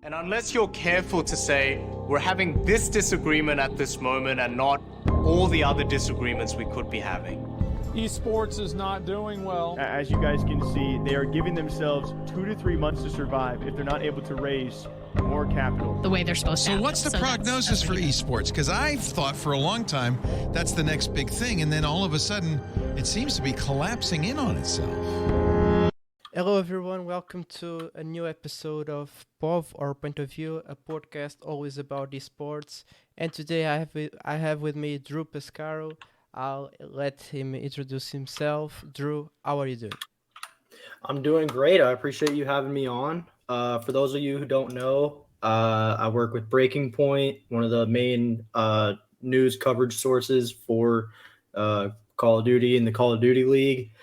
And unless you're careful to say, we're having this disagreement at this moment and not all the other disagreements we could be having. Esports is not doing well. As you guys can see, they are giving themselves 2 to 3 months to survive if they're not able to raise more capital. The way they're supposed to. So what's the prognosis for esports? Because I've thought for a long time that's the next big thing, and then all of a sudden it seems to be collapsing in on itself. Hello everyone, welcome to a new episode of POV or Point of View, a podcast always about esports. And today I have with me Drew Pescaro. I'll let him introduce himself. Drew, how are you doing? I'm doing great. I appreciate you having me on. For those of you who don't know, I work with Breaking Point, one of the main news coverage sources for Call of Duty and the Call of Duty League.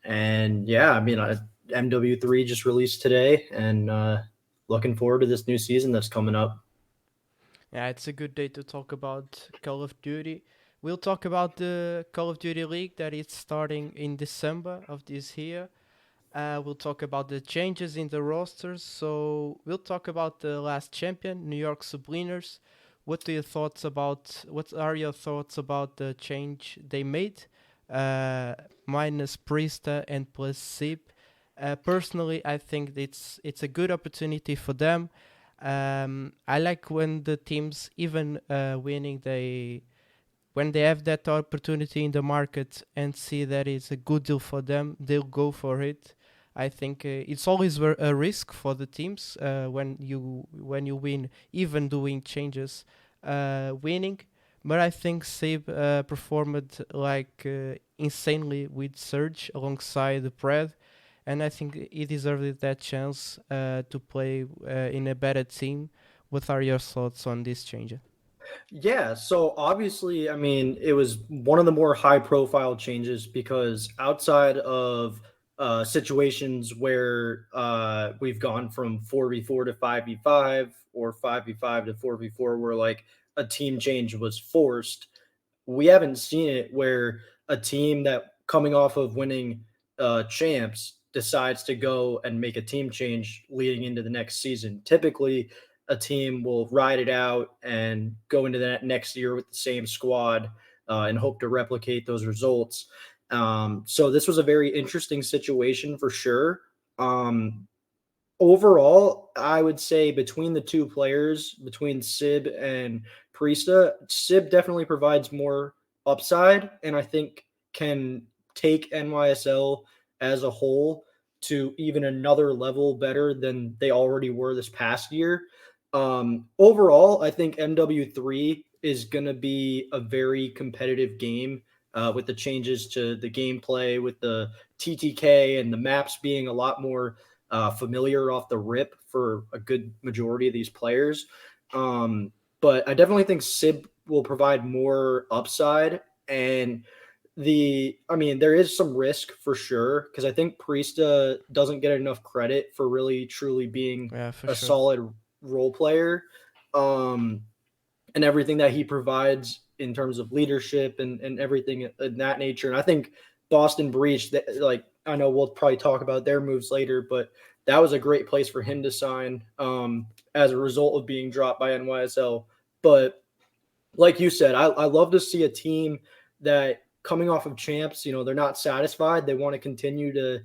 And yeah, I mean, MW3 just released today, and looking forward to this new season that's coming up. Yeah, it's a good day to talk about Call of Duty. We'll talk about the Call of Duty League that is starting in December of this year. We'll talk about the changes in the rosters. So we'll talk about the last champion, New York Subliners. What are your thoughts about the change they made? Minus Priesta and plus Sib. Personally, I think it's a good opportunity for them. I like when the teams, even winning, when they have that opportunity in the market and see that it's a good deal for them, they'll go for it. I think it's always a risk for the teams when you win, even doing changes, winning. But I think Sib performed insanely with Surge alongside the Pred, and I think he deserved that chance to play in a better team. What are your thoughts on this change? Yeah, so obviously, I mean, it was one of the more high-profile changes because outside of situations where we've gone from 4v4 to 5v5 or 5v5 to 4v4 where like a team change was forced, we haven't seen it where a team that coming off of winning champs decides to go and make a team change leading into the next season. Typically, a team will ride it out and go into that next year with the same squad and hope to replicate those results. So this was a very interesting situation for sure. Overall, I would say between the two players, between Sib and Priesta, Sib definitely provides more upside and I think can take NYSL as a whole to even another level better than they already were this past year. Overall, I think MW3 is going to be a very competitive game with the changes to the gameplay, with the TTK and the maps being a lot more familiar off the rip for a good majority of these players. But I definitely think Sib will provide more upside. And there is some risk for sure, because I think Priesta doesn't get enough credit for really truly being solid role player, and everything that he provides in terms of leadership and everything in that nature. And I think Boston Breach, I know we'll probably talk about their moves later, but that was a great place for him to sign as a result of being dropped by NYSL. But like you said, I love to see a team that coming off of champs, they're not satisfied. They want to continue to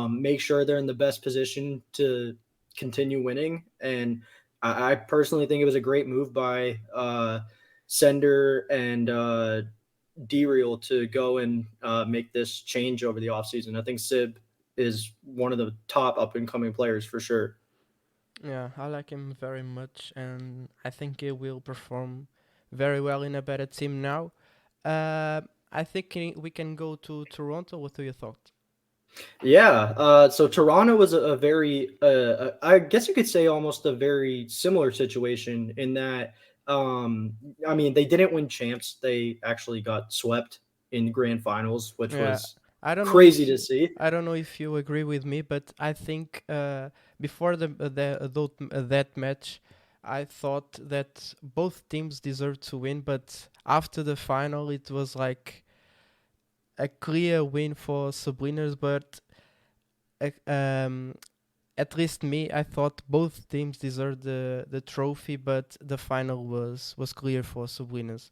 make sure they're in the best position to continue winning. And I personally think it was a great move by Sender and D-Real to go and make this change over the offseason. I think Sib is one of the top up-and-coming players for sure. Yeah, I like him very much, and I think he will perform very well in a better team now. I think we can go to Toronto. What are your thoughts? Yeah, so Toronto was a very, I guess you could say almost a very similar situation in that, they didn't win champs. They actually got swept in grand finals, which was crazy to see. I don't know if you agree with me, but I think before that match, I thought that both teams deserved to win, but after the final, it was like a clear win for Subliners, but at least me, I thought both teams deserved the trophy, but the final was clear for Sublinas.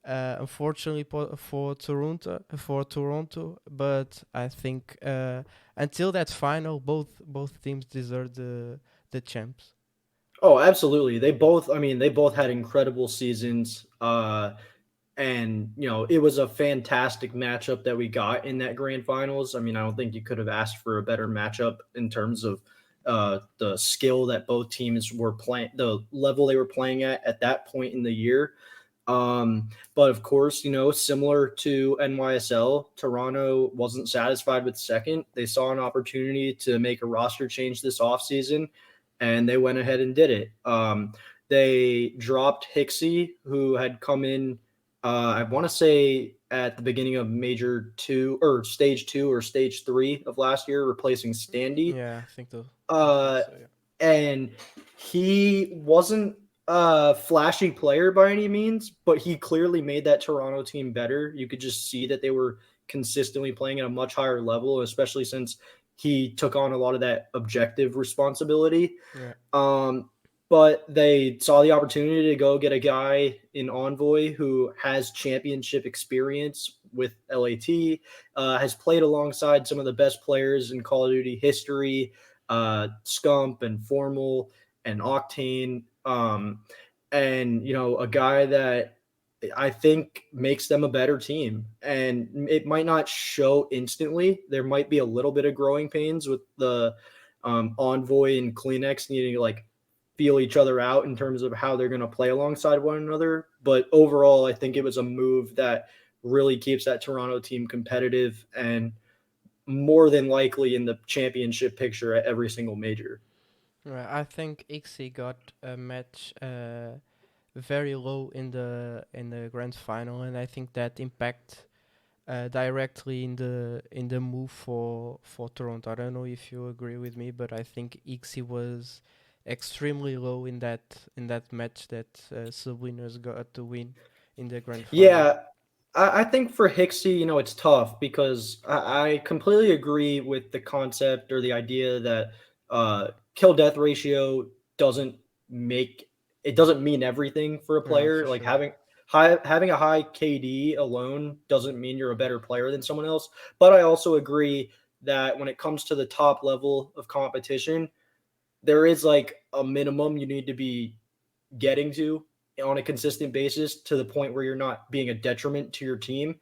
Unfortunately for Toronto, but I think until that final, both teams deserved the champs. Oh, absolutely. They both had incredible seasons. And it was a fantastic matchup that we got in that grand finals. I mean, I don't think you could have asked for a better matchup in terms of the skill that both teams were playing, the level they were playing at that point in the year. But of course, similar to NYSL, Toronto wasn't satisfied with second. They saw an opportunity to make a roster change this offseason, and they went ahead and did it. They dropped R.E.C, who had come in, I want to say at the beginning of Major 2 or Stage 2 or Stage 3 of last year, replacing Standy. Yeah, I think so. Uh, Yeah. And he wasn't a flashy player by any means, but he clearly made that Toronto team better. You could just see that they were consistently playing at a much higher level, especially since he took on a lot of that objective responsibility. Yeah. But they saw the opportunity to go get a guy in Envoy who has championship experience with LAT, has played alongside some of the best players in Call of Duty history, Scump and Formal and Octane, and a guy that I think makes them a better team. And it might not show instantly. There might be a little bit of growing pains with the Envoy and Kleenex needing to feel each other out in terms of how they're going to play alongside one another. But overall, I think it was a move that really keeps that Toronto team competitive and more than likely in the championship picture at every single major. Right, I think R.E.C got a match very low in the grand final, and I think that impact directly in the move for Toronto. I don't know if you agree with me, but I think R.E.C was extremely low in that match that Subliners got to win in the grand final. Yeah, I think for R.E.C, it's tough because I completely agree with the concept or the idea that kill death ratio doesn't mean everything for a Yeah, player. for Like sure. having a high KD alone doesn't mean you're a better player than someone else. But I also agree that when it comes to the top level of competition, there is a minimum you need to be getting to on a consistent basis to the point where you're not being a detriment to your team.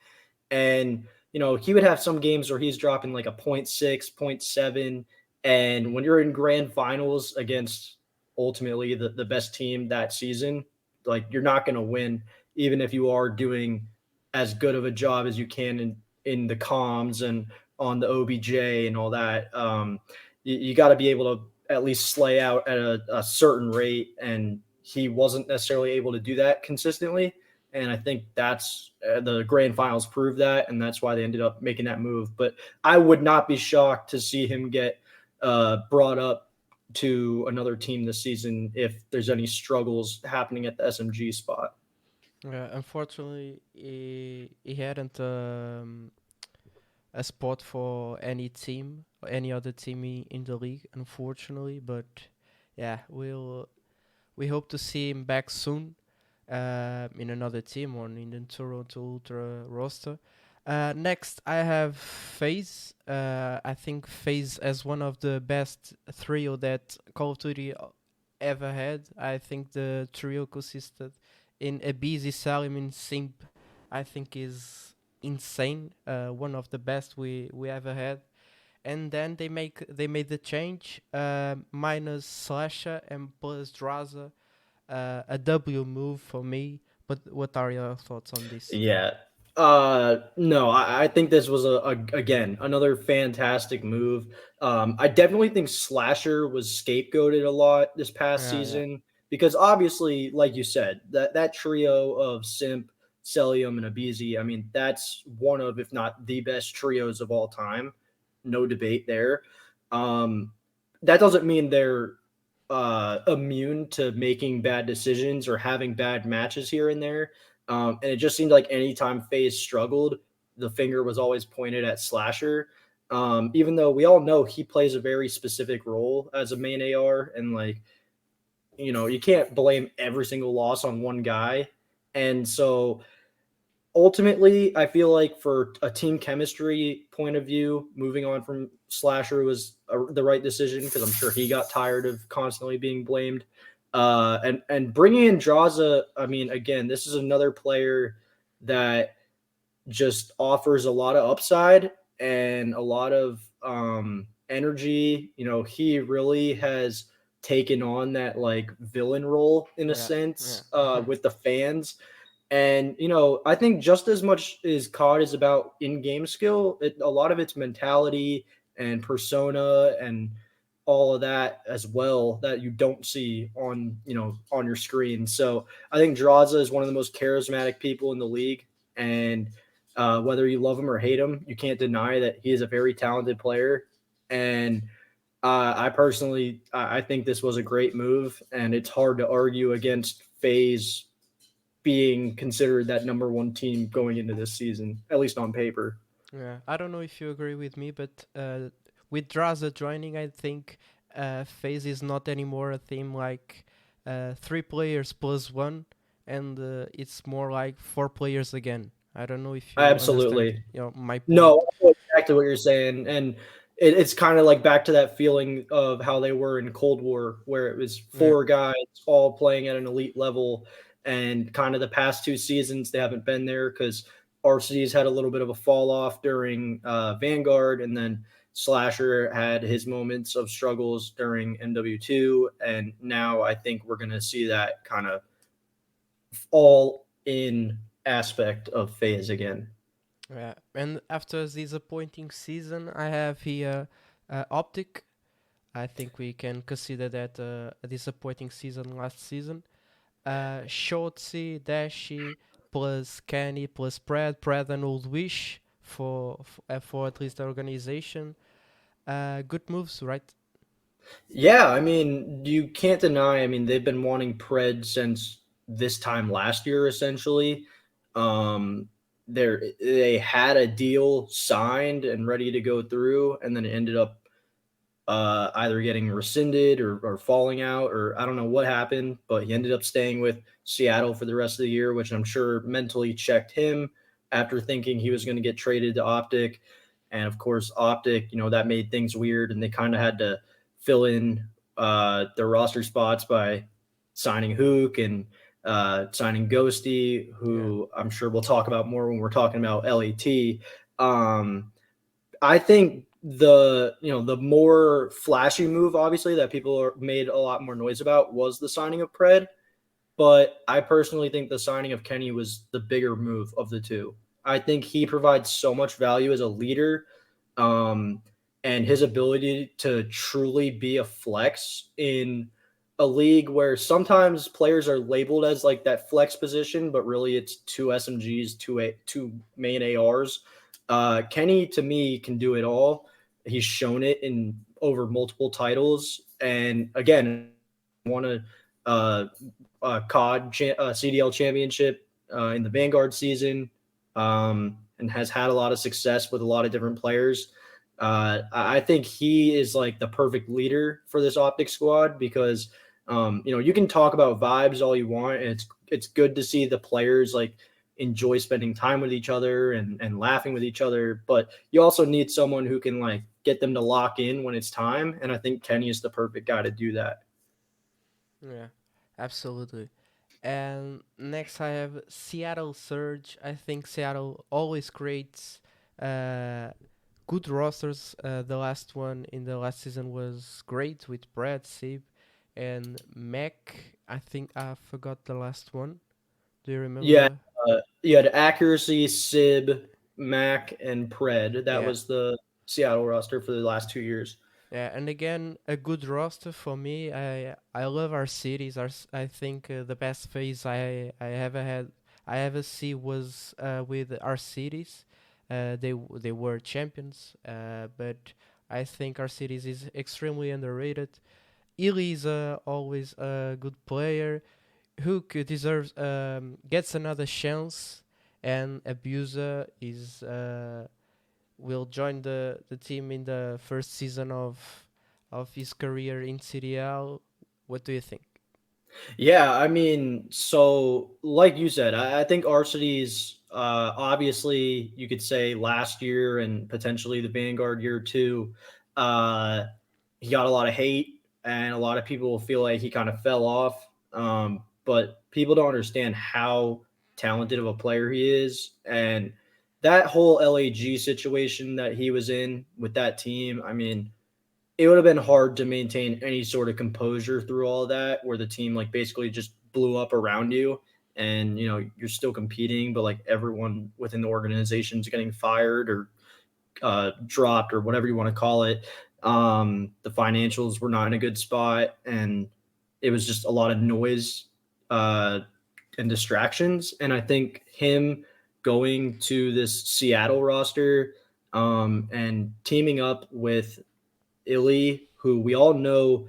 And, he would have some games where he's dropping like a 0.6, 0.7. And when you're in grand finals against ultimately the best team that season, you're not going to win, even if you are doing as good of a job as you can in the comms and on the OBJ and all that. You got to be able to at least slay out at a certain rate. And he wasn't necessarily able to do that consistently. And I think that's the grand finals proved that, and that's why they ended up making that move. But I would not be shocked to see him get brought up to another team this season if there's any struggles happening at the SMG spot. Unfortunately, he hadn't a spot for any team or any other team in the league, unfortunately. But yeah, we hope to see him back soon in another team or in the Toronto Ultra roster. Next, I have FaZe. I think FaZe as one of the best trio that Call of Duty ever had. I think the trio consisted in Abizi, Salim, and Simp. I think is insane. One of the best we ever had. And then they made the change minus Slasher and plus Draza. A W move for me. But what are your thoughts on this? Yeah. No, I think this was again another fantastic move. I definitely think Slasher was scapegoated a lot this past Yeah. season because obviously, like you said, that trio of Simp, Celium, and Abizi, I mean, that's one of, if not the best trios of all time. No debate there. That doesn't mean they're immune to making bad decisions or having bad matches here and there. And it just seemed like anytime FaZe struggled, the finger was always pointed at Slasher. even though we all know he plays a very specific role as a main AR, and like, you can't blame every single loss on one guy. And so ultimately, I feel like for a team chemistry point of view, moving on from Slasher was the right decision, because I'm sure he got tired of constantly being blamed. And bringing in Draza, I mean, again, this is another player that just offers a lot of upside and a lot of energy. He really has taken on that like villain role in a sense with the fans. And I think just as much as COD is about in-game skill, a lot of it's mentality and persona and all of that as well that you don't see on your screen. So I think Draza is one of the most charismatic people in the league, and whether you love him or hate him, you can't deny that he is a very talented player. And I think this was a great move, and it's hard to argue against FaZe being considered that number one team going into this season, at least on paper. Yeah, I don't know if you agree with me, but with Draza joining, I think FaZe is not anymore a team like 3 players plus 1, and it's more like 4 players again. I don't know if you Absolutely understand, my point. No, I know exactly what you're saying, and it's kind of like back to that feeling of how they were in Cold War, where it was 4 guys all playing at an elite level. And kind of the past 2 seasons, they haven't been there because RC's had a little bit of a fall off during Vanguard, and then Slasher had his moments of struggles during MW2, and now I think we're going to see that kind of all in aspect of FaZe again. Yeah, and after this disappointing season, I have here Optic. I think we can consider that a disappointing season last season. Shotzi, Dashi, plus Kenny, plus Pred and Old Wish for at least the organization. Good moves, right? Yeah, I mean, you can't deny. I mean, they've been wanting Pred since this time last year, essentially. They had a deal signed and ready to go through, and then it ended up either getting rescinded or falling out, or I don't know what happened, but he ended up staying with Seattle for the rest of the year, which I'm sure mentally checked him after thinking he was going to get traded to Optic. And of course, Optic, that made things weird, and they kind of had to fill in their roster spots by signing Hook and signing Ghosty, who I'm sure we'll talk about more when we're talking about LET. I think the more flashy move, obviously, that people made a lot more noise about was the signing of Pred. But I personally think the signing of Kenny was the bigger move of the two. I think he provides so much value as a leader, and his ability to truly be a flex in a league where sometimes players are labeled as like that flex position, but really it's 2 SMGs, two main ARs. Kenny, to me, can do it all. He's shown it in over multiple titles, and again, won a COD CDL championship in the Vanguard season, and has had a lot of success with a lot of different players. I think he is like the perfect leader for this Optic squad because you can talk about vibes all you want, and it's good to see the players like enjoy spending time with each other and laughing with each other, but you also need someone who can like get them to lock in when it's time, and I think Kenny is the perfect guy to do that. Yeah, absolutely. And next I have Seattle Surge. I think Seattle always creates good rosters. The last one in the last season was great with Brad, Sib, and Mac. I think I forgot the last one. Do you remember? Yeah, you had Accuracy, Sib, Mac, and Pred. That was the Seattle roster for the last 2 years. Yeah, and again, a good roster for me. I love our cities. I think the best phase I ever see was with our cities. They were champions, but I think our cities is extremely underrated. Illy is always a good player. Hook deserves gets another chance, and Abuser is will join the team in the first season of his career in Serie A. What do you think? Yeah, I mean, so like you said, I think Arcidy's obviously you could say last year and potentially the Vanguard year too. Uh, he got a lot of hate, and a lot of people feel like he kind of fell off. But people don't understand how talented of a player he is, and that whole LAG situation that he was in with that team. I mean, it would have been hard to maintain any sort of composure through all of that, where the team like basically just blew up around you, and you're still competing, but like everyone within the organization is getting fired or dropped or whatever you want to call it. The financials were not in a good spot, and it was just a lot of noise uh, and distractions. And I think him going to this Seattle roster and teaming up with Illy, who we all know,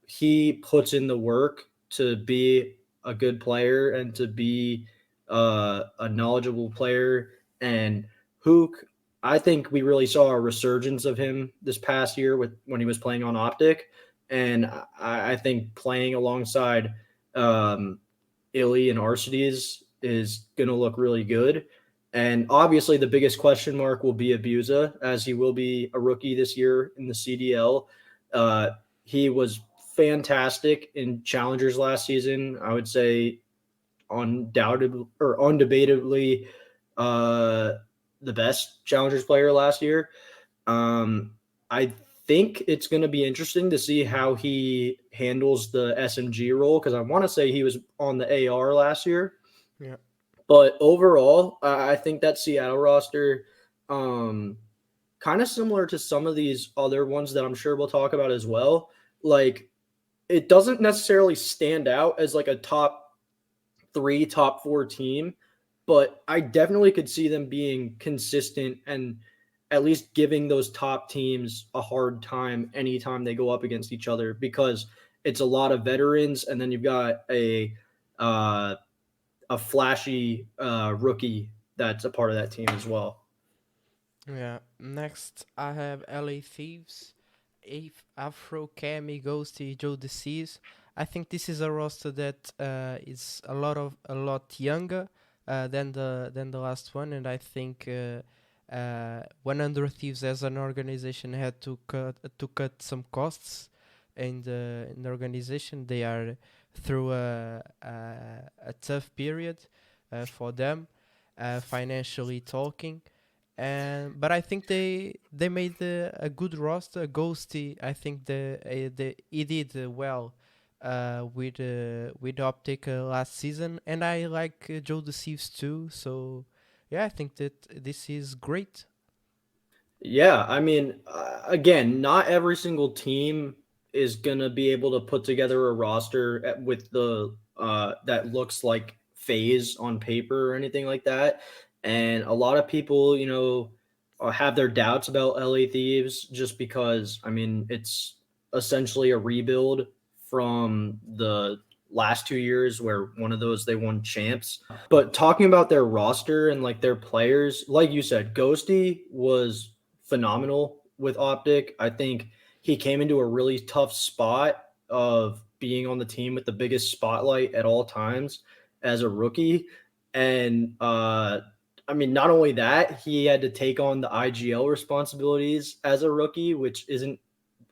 he puts in the work to be a good player and to be a knowledgeable player. And Hook, I think we really saw a resurgence of him this past year when he was playing on Optic. And I think playing alongside Illy and Arcides is going to look really good. And obviously, the biggest question mark will be Abuza, as he will be a rookie this year in the CDL. He was fantastic in Challengers last season. I would say undoubtedly or undebatably the best Challengers player last year. I think it's going to be interesting to see how he handles the SMG role, because I want to say he was on the AR last year. Yeah. But overall, I think that Seattle roster, kind of similar to some of these other ones that I'm sure we'll talk about as well. Like, it doesn't necessarily stand out as like a top 3, top 4 team, but I definitely could see them being consistent and at least giving those top teams a hard time anytime they go up against each other, because it's a lot of veterans, and then you've got a flashy rookie that's a part of that team as well. Yeah. Next, I have LA Thieves, Afro, Cami, Ghosty, Joe DeCease. I think this is a roster that is a lot younger than the last one, and I think 100 Thieves as an organization had to cut some costs in the organization. They are through a tough period for them, financially talking. But I think they made a good roster. Ghosty, I think he did well with Optic last season, and I like Joe Deceives too. So yeah, I think that this is great. Yeah, I mean, again, not every single team is gonna be able to put together a roster with the that looks like phase on paper or anything like that. And a lot of people, have their doubts about LA Thieves just because, I mean, it's essentially a rebuild from the last 2 years where one of those they won champs. But talking about their roster and like their players, like you said, Ghosty was phenomenal with Optic. I think he came into a really tough spot of being on the team with the biggest spotlight at all times as a rookie. And I mean, not only that, he had to take on the IGL responsibilities as a rookie, which isn't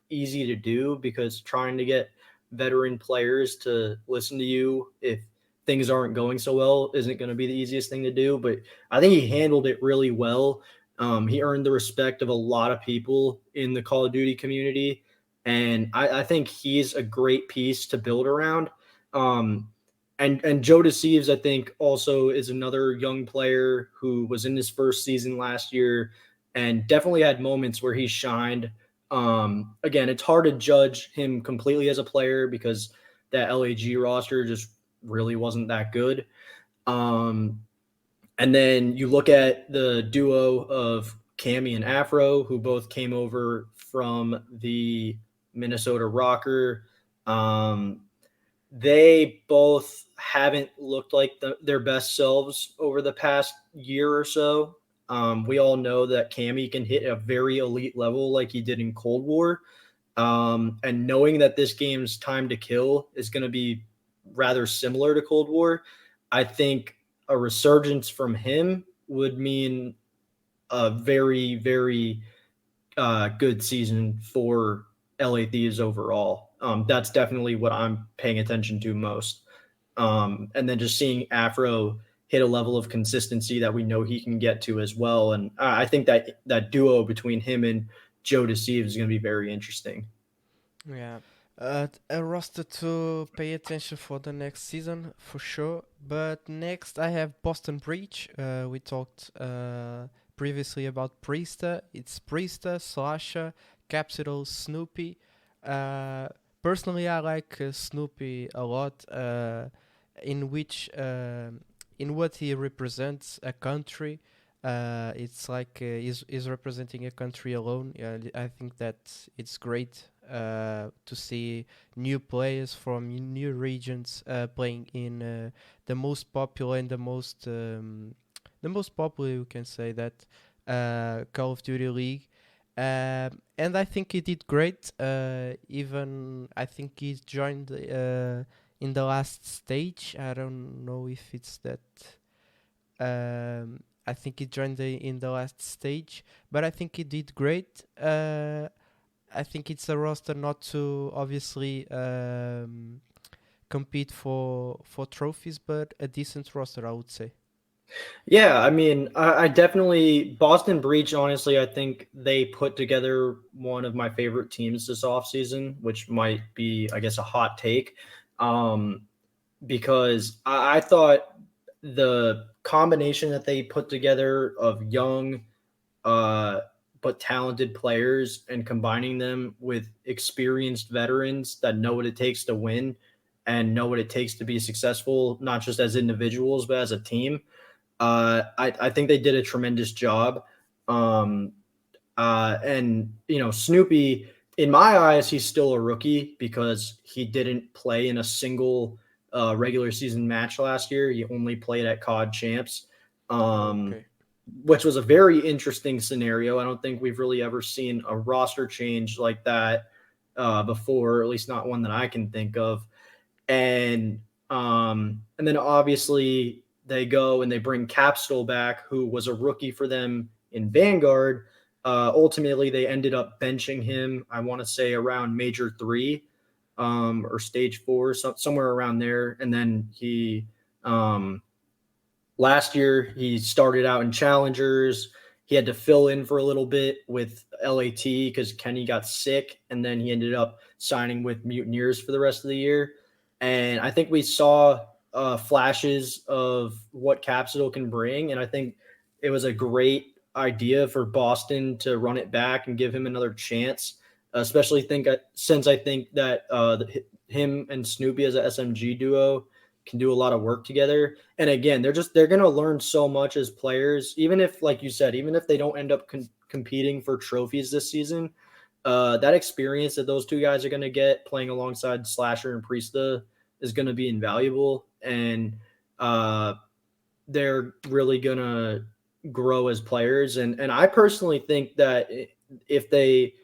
easy to do, because trying to get veteran players to listen to you if things aren't going so well isn't going to be the easiest thing to do. But I think he handled it really well. He earned the respect of a lot of people in the Call of Duty community, and I think he's a great piece to build around. And Joe Deceives, I think, also is another young player who was in his first season last year and definitely had moments where he shined. Again, it's hard to judge him completely as a player because that LAG roster just really wasn't that good. And then you look at the duo of Cammy and Afro, who both came over from the Minnesota Rocker. They both haven't looked like their best selves over the past year or so. We all know that Cammy can hit a very elite level like he did in Cold War. And knowing that this game's time to kill is going to be rather similar to Cold War, I think a resurgence from him would mean a very, very good season for LA Thieves overall. That's definitely what I'm paying attention to most. And then just seeing Afro hit a level of consistency that we know he can get to as well. And I think that duo between him and Joe Deceive is going to be very interesting. Yeah. A roster to pay attention for the next season for sure. But next I have Boston Breach. We talked previously about Priesta. It's Priesta, Slasha, Capsule, Snoopy. Personally, I like Snoopy a lot. In which in what he represents a country. It's like he's representing a country alone. I think that it's great to see new players from new regions playing in the most popular and the most popular, you can say that, Call of Duty League. And I think he did great. Even I think he joined in the last stage. I don't know if it's that. I think he joined in the last stage, but I think he did great. I think it's a roster not to obviously compete for trophies, but a decent roster, I would say. Yeah, I mean, I definitely Boston Breach. Honestly, I think they put together one of my favorite teams this offseason, which might be, I guess, a hot take, because I thought the combination that they put together of young, but talented players and combining them with experienced veterans that know what it takes to win and know what it takes to be successful, not just as individuals but as a team. I think they did a tremendous job. And Snoopy, in my eyes, he's still a rookie because he didn't play in a single regular season match last year. He only played at COD Champs, Okay. which was a very interesting scenario. I don't think we've really ever seen a roster change like that before, or at least not one that I can think of. And then obviously they go and they bring Capstone back, who was a rookie for them in Vanguard. Ultimately, they ended up benching him, I want to say, around Major 3 or Stage 4, somewhere around there. And then he last year, he started out in Challengers. He had to fill in for a little bit with LAT because Kenny got sick, and then he ended up signing with Mutineers for the rest of the year. And I think we saw flashes of what Capsule can bring, and I think it was a great idea for Boston to run it back and give him another chance, especially since I think that him and Snoopy as a SMG duo can do a lot of work together. And again, they're going to learn so much as players, even if, like you said, even if they don't end up competing for trophies this season, that experience that those two guys are going to get playing alongside Slasher and Priesta is going to be invaluable. And they're really going to grow as players. And I personally think that if they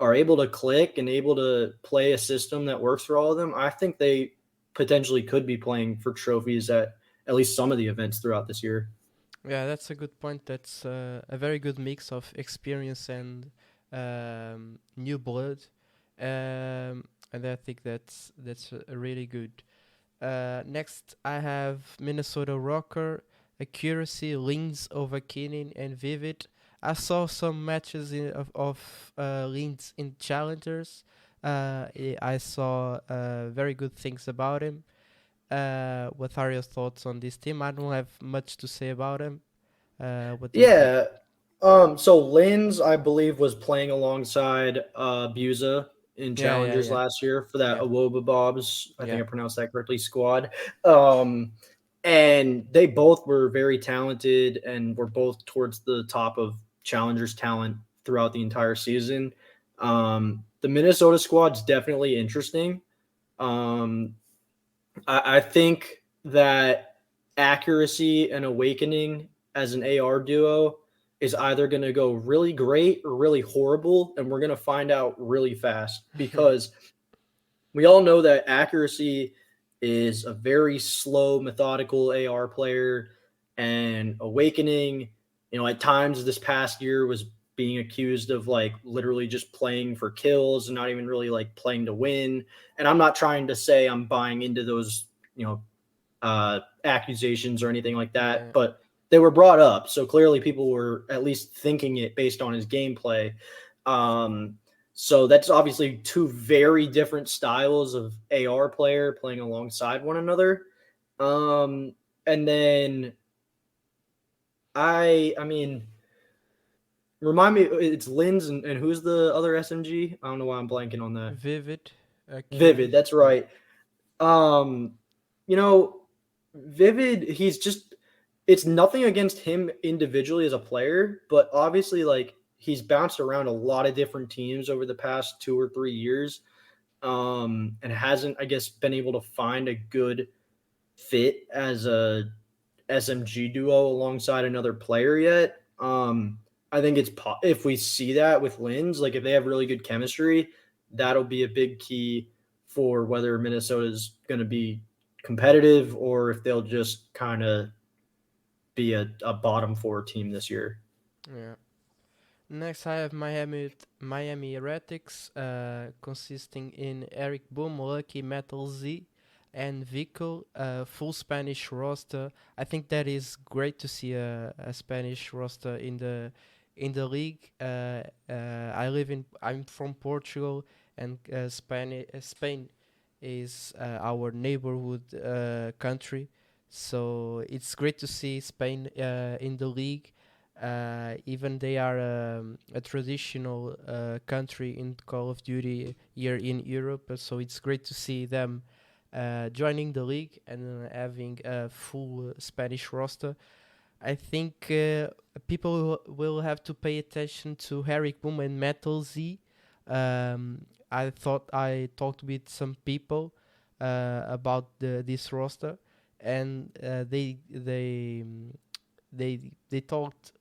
are able to click and able to play a system that works for all of them, I think they potentially could be playing for trophies at least some of the events throughout this year. Yeah, that's a good point. That's a very good mix of experience and new blood, and I think that's really good. Next, I have Minnesota Rocker, Accuracy, Lins over Keenan, and Vivid. I saw some matches of Lins in Challengers. I saw very good things about him. What are your thoughts on this team? I don't have much to say about him. What do you think? Yeah. So Lins, I believe, was playing alongside Buza in Challengers Yeah. last year for that Yeah. Awoba Bobs, I think Yeah. I pronounced that correctly, squad. And they both were very talented and were both towards the top of Challengers talent throughout the entire season. The Minnesota squad's definitely interesting. I think that Accuracy and Awakening as an AR duo is either going to go really great or really horrible, and we're going to find out really fast because we all know that accuracy is a very slow, methodical AR player, and Awakening, at times this past year was being accused of like literally just playing for kills and not even really like playing to win. And I'm not trying to say I'm buying into those, accusations or anything like that, but they were brought up. So clearly people were at least thinking it based on his gameplay. So that's obviously two very different styles of AR player playing alongside one another. And then I mean, remind me, it's Linz and who's the other SMG? I don't know why I'm blanking on that. Vivid. Vivid, that's right. Vivid, it's nothing against him individually as a player, but obviously like he's bounced around a lot of different teams over the past 2 or 3 years, and hasn't, I guess, been able to find a good fit as a SMG duo alongside another player yet. I think if we see that with Linz, like if they have really good chemistry, that'll be a big key for whether Minnesota's going to be competitive or if they'll just kind of be a bottom 4 team this year. Yeah. Next, I have Miami Heretics, consisting in Eric Boom, Lucky, Metal Z, and Vico, full Spanish roster. I think that is great to see a Spanish roster in the league. I'm from Portugal, and Spain is our neighborhood country. So it's great to see Spain in the league. Even they are a traditional country in Call of Duty here in Europe, so it's great to see them joining the league and having a full Spanish roster. I think people will have to pay attention to Eric Boom and Metal Z. I talked with some people about this roster, and they talked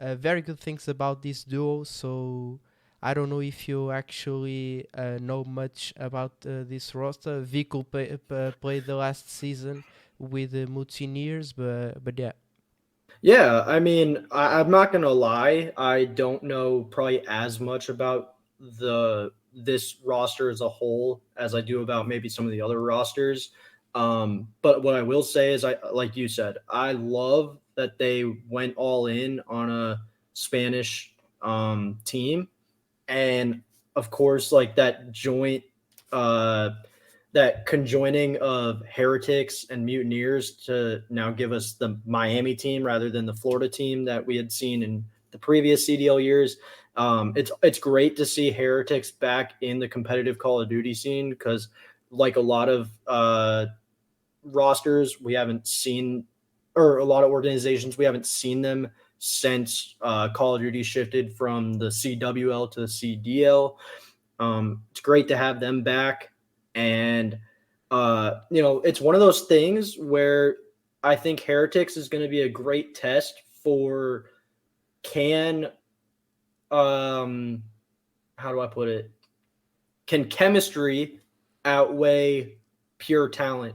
very good things about this duo. So I don't know if you actually know much about this roster. Vico played the last season with the Mutineers, but yeah. Yeah, I mean, I'm not gonna lie. I don't know probably as much about this roster as a whole as I do about maybe some of the other rosters. But what I will say is, like you said, I love that they went all in on a Spanish team, and of course, like that conjoining of Heretics and Mutineers to now give us the Miami team rather than the Florida team that we had seen in the previous CDL years. It's great to see Heretics back in the competitive Call of Duty scene because, like a lot of rosters, we haven't seen, or a lot of organizations, we haven't seen them since Call of Duty shifted from the CWL to the CDL. It's great to have them back. And, it's one of those things where I think Heretics is going to be a great test for how do I put it? Can chemistry outweigh pure talent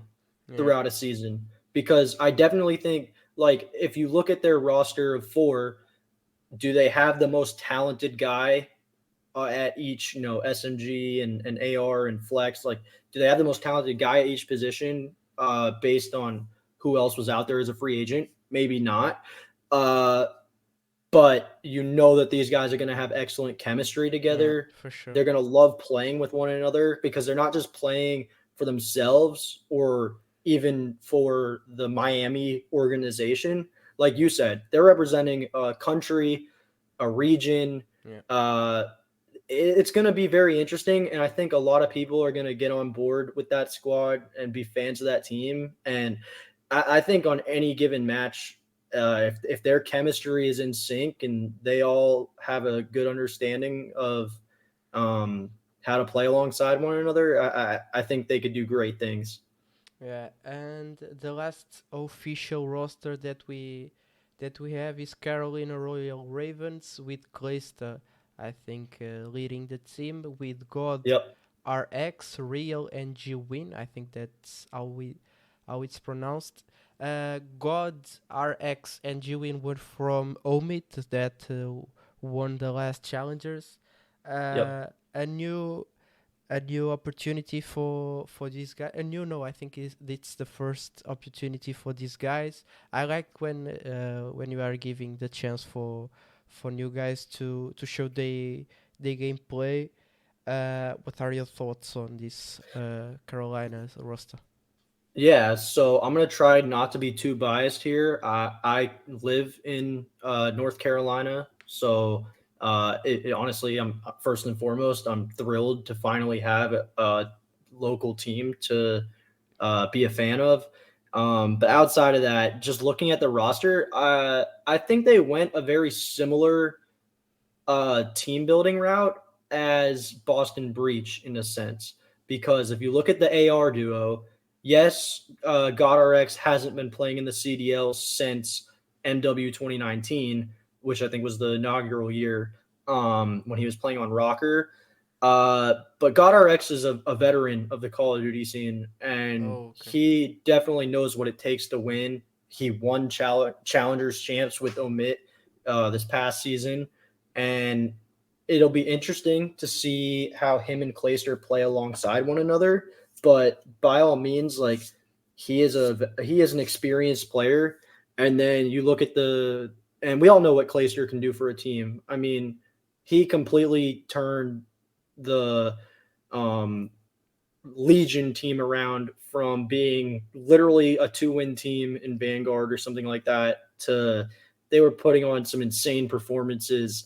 throughout a season? Because I definitely think, like, if you look at their roster of 4, do they have the most talented guy at each, SMG and AR and flex? Like, do they have the most talented guy at each position based on who else was out there as a free agent? Maybe not. But that these guys are going to have excellent chemistry together. Yeah, for sure. They're going to love playing with one another because they're not just playing for themselves or even for the Miami organization. Like you said, they're representing a country, a region. Yeah. It's going to be very interesting, and I think a lot of people are going to get on board with that squad and be fans of that team. And I think on any given match, if their chemistry is in sync and they all have a good understanding of how to play alongside one another, I think they could do great things. Yeah, and the last official roster that we that we have is Carolina Royal Ravens with Clayster, I think, leading the team with God, Yep. R.E.C, Real, and G-Win. I think that's how it's pronounced. God, R.E.C, and G-Win were from Omit that won the last challengers. Yep. A new opportunity for these guys. A new, no, I think it's the first opportunity for these guys. I like when you are giving the chance for new guys to show they gameplay. What are your thoughts on this Carolina's roster? Yeah, so I'm gonna try not to be too biased here. I live in North Carolina, so honestly, I'm first and foremost, I'm thrilled to finally have a local team to be a fan of. But outside of that, just looking at the roster, I think they went a very similar team building route as Boston Breach in a sense. Because if you look at the AR duo, yes, GodRx hasn't been playing in the CDL since MW 2019, which I think was the inaugural year when he was playing on Rocker. But GodRx is a veteran of the Call of Duty scene, and Oh, okay. he definitely knows what it takes to win. He won Challengers champs with Omit this past season, and it'll be interesting to see how him and Clayster play alongside one another. But by all means, like he is an experienced player. And then you look at and we all know what Clayster can do for a team. I mean, he completely turned the Legion team around from being literally a 2-win team in Vanguard or something like that to they were putting on some insane performances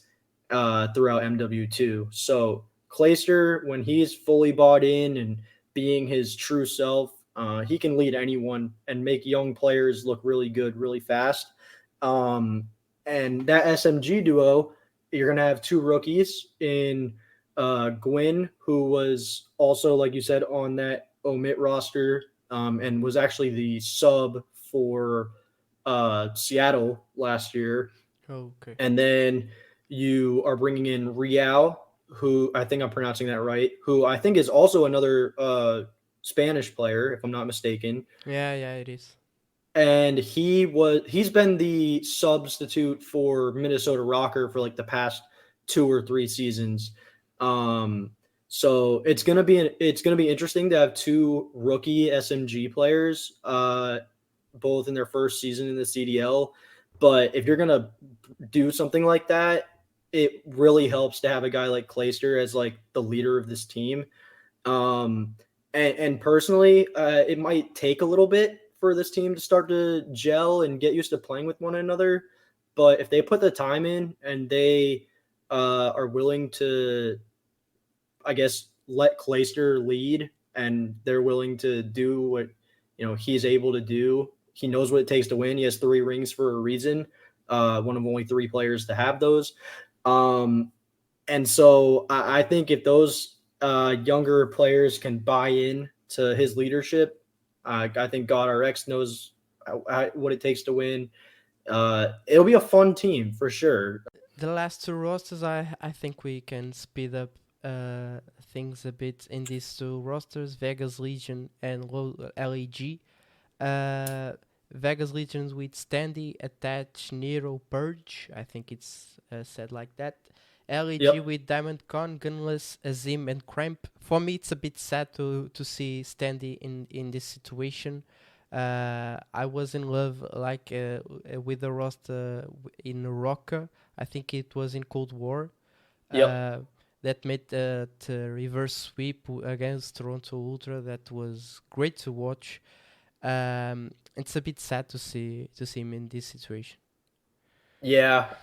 throughout MW2. So Clayster, when he's fully bought in and being his true self, he can lead anyone and make young players look really good, really fast. And that SMG duo, you're going to have two rookies in Gwyn, who was also, like you said, on that Omit roster and was actually the sub for Seattle last year. Oh, okay. And then you are bringing in Real, who I think I'm pronouncing that right, who I think is also another Spanish player, if I'm not mistaken. Yeah, it is. And he's been the substitute for Minnesota Rocker for like the past 2 or 3 seasons. So it's gonna be interesting to have two rookie SMG players, both in their first season in the CDL. But if you're gonna do something like that, it really helps to have a guy like Clayster as like the leader of this team. And personally, it might take a little bit for this team to start to gel and get used to playing with one another. But if they put the time in and they are willing to, I guess, let Clayster lead and they're willing to do what he's able to do. He knows what it takes to win. He has 3 rings for a reason. One of only 3 players to have those. And so I think if those younger players can buy in to his leadership, I think GodRx knows what it takes to win. It'll be a fun team for sure. The last 2 rosters, I think we can speed up things a bit in these 2 rosters, Vegas Legion and LEG. Vegas Legion with Standy, Attach, Nero, Purge. I think it's said like that. LEG with Diamond Con, Gunless, Azim, and Cramp. For me, it's a bit sad to see Standy in this situation. I was in love with the roster in Rocker. I think it was in Cold War. That made the reverse sweep against Toronto Ultra. That was great to watch. It's a bit sad to see him in this situation. Yeah,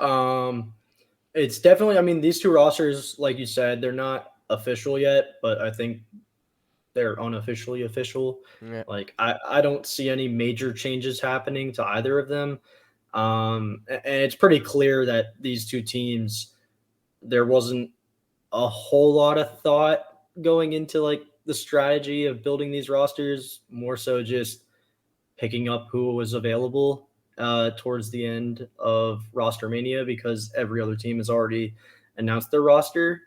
it's definitely. I mean, these 2 rosters, like you said, they're not official yet, but I think they're unofficially official. Yeah. Like I don't see any major changes happening to either of them. And it's pretty clear that these 2 teams, there wasn't a whole lot of thought going into like the strategy of building these rosters, more so just picking up who was available. towards the end of roster mania because every other team has already announced their roster.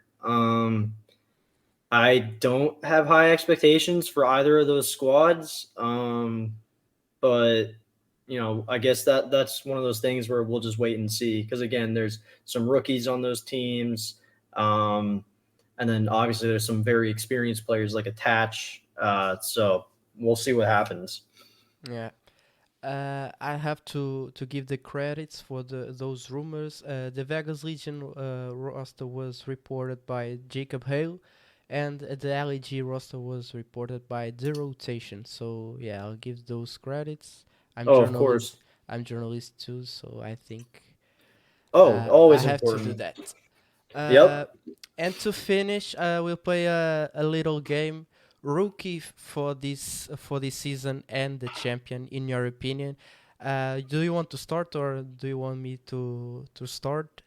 I don't have high expectations for either of those squads, but I guess that's one of those things where we'll just wait and see. Because again, there's some rookies on those teams, and then obviously there's some very experienced players like Attach. So we'll see what happens. Yeah. I have to give the credits for those rumors. The Vegas Legion roster was reported by Jacob Hale, and the LEG roster was reported by The Rotation. So yeah, I'll give those credits. Of course. I'm journalist too, so I think I Always have to do important. that. Yep. And to finish, we'll play a little game. Rookie for this season and the champion, in your opinion. Do you want to start or do you want me to start?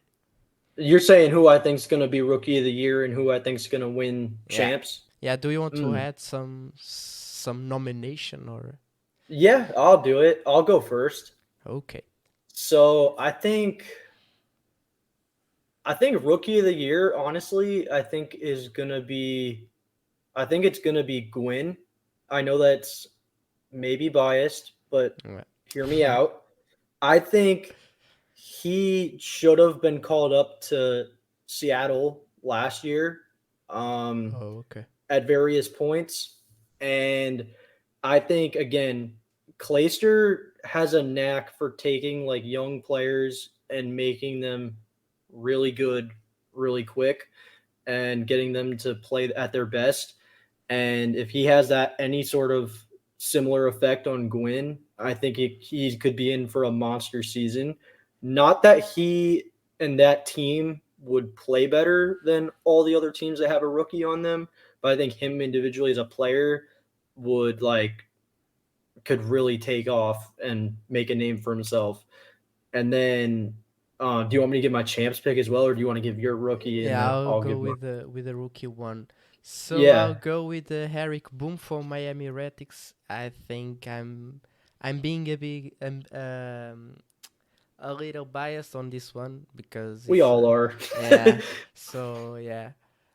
You're saying who I think is going to be rookie of the year and who I think is going to win champs? Yeah. Do you want to add some nomination or? Yeah, I'll do it. I'll go first. Okay. So I think rookie of the year, honestly, I think it's gonna be Gwyn. I know that's maybe biased, but hear me out. I think he should have been called up to Seattle last year. Okay. At various points. And I think, again, Clayster has a knack for taking like young players and making them really good really quick and getting them to play at their best. And if he has that any sort of similar effect on Gwyn, I think he could be in for a monster season. Not that he and that team would play better than all the other teams that have a rookie on them, but I think him individually as a player could really take off and make a name for himself. And then, do you want me to give my champs pick as well, or do you want to give your rookie? And I'll go give with the rookie one. So Yeah. I'll go with the R.E.C Boom for Miami Heretics. I think I'm being a little biased on this one because We all are. Yeah. So yeah,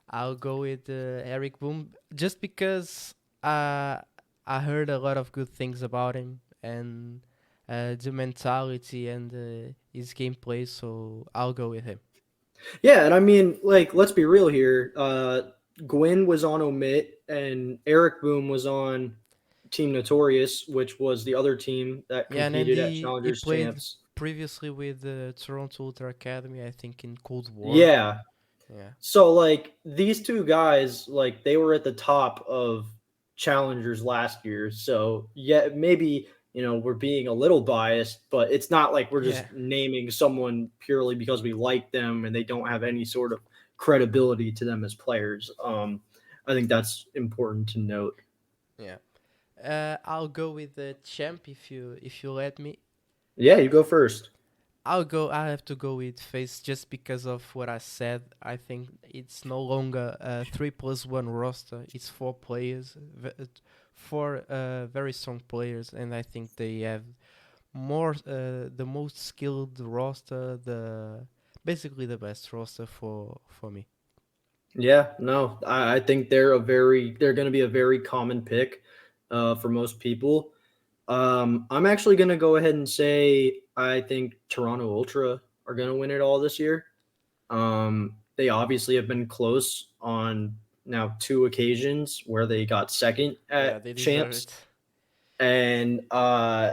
I'll go with R.E.C Boom just because I heard a lot of good things about him and the mentality and his gameplay. So I'll go with him. Yeah, and I mean, let's be real here. Gwyn was on Omit, and R.E.C Boom was on Team Notorious, which was the other team that Yeah, and then competed at he Challengers played Champs. previously with the Toronto Ultra Academy, I think in Cold War. Yeah. Yeah. So these two guys, they were at the top of Challengers last year. So yeah, maybe we're being a little biased, but it's not like we're just naming someone purely because we like them and they don't have any sort of credibility to them as players. I think that's important to note. Yeah. I'll go with the champ if you let me. Yeah, you go first. I have to go with Face just because of what I said. I think it's no longer a 3+1 roster. It's 4 players, 4 very strong players, and I think they have the most skilled roster, basically the best roster for me. Yeah, no, I think they're going to be a very common pick for most people. I'm actually going to go ahead and say I think Toronto Ultra are going to win it all this year. They obviously have been close on now 2 occasions where they got second at they champs. deserve it. And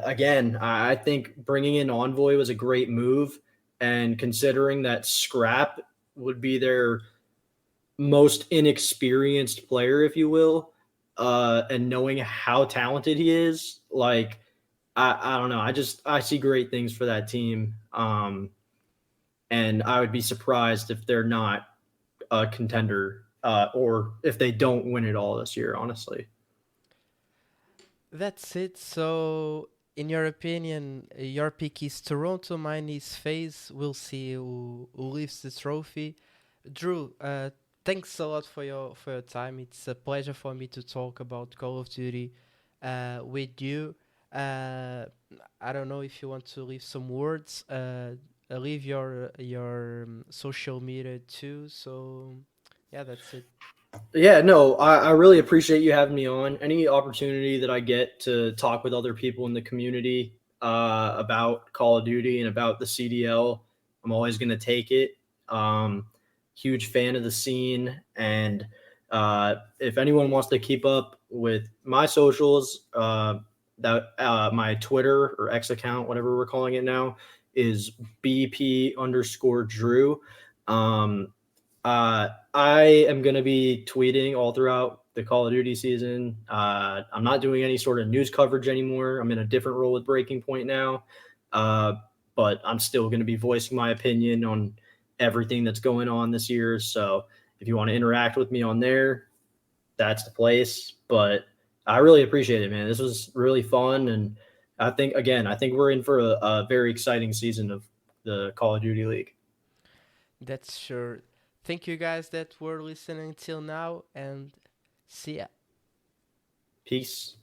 again, I think bringing in Envoy was a great move. And considering that Scrap would be their most inexperienced player, if you will, and knowing how talented he is, I don't know. I see great things for that team. And I would be surprised if they're not a contender or if they don't win it all this year, honestly. That's it. So, in your opinion, your pick is Toronto, mine is FaZe. We'll see who lifts the trophy. Drew, thanks a lot for your time. It's a pleasure for me to talk about Call of Duty with you. I don't know if you want to leave some words. Leave your social media too. So yeah, that's it. Yeah, no, I really appreciate you having me on. Any opportunity that I get to talk with other people in the community about Call of Duty and about the CDL, I'm always going to take it. Huge fan of the scene. And if anyone wants to keep up with my socials, my Twitter or X account, whatever we're calling it now, is BP_Drew. I am going to be tweeting all throughout the Call of Duty season. I'm not doing any sort of news coverage anymore. I'm in a different role with Breaking Point now. But I'm still going to be voicing my opinion on everything that's going on this year. So if you want to interact with me on there, that's the place. But I really appreciate it, man. This was really fun. And I think we're in for a very exciting season of the Call of Duty League. That's sure. Thank you guys that were listening till now, and see ya. Peace.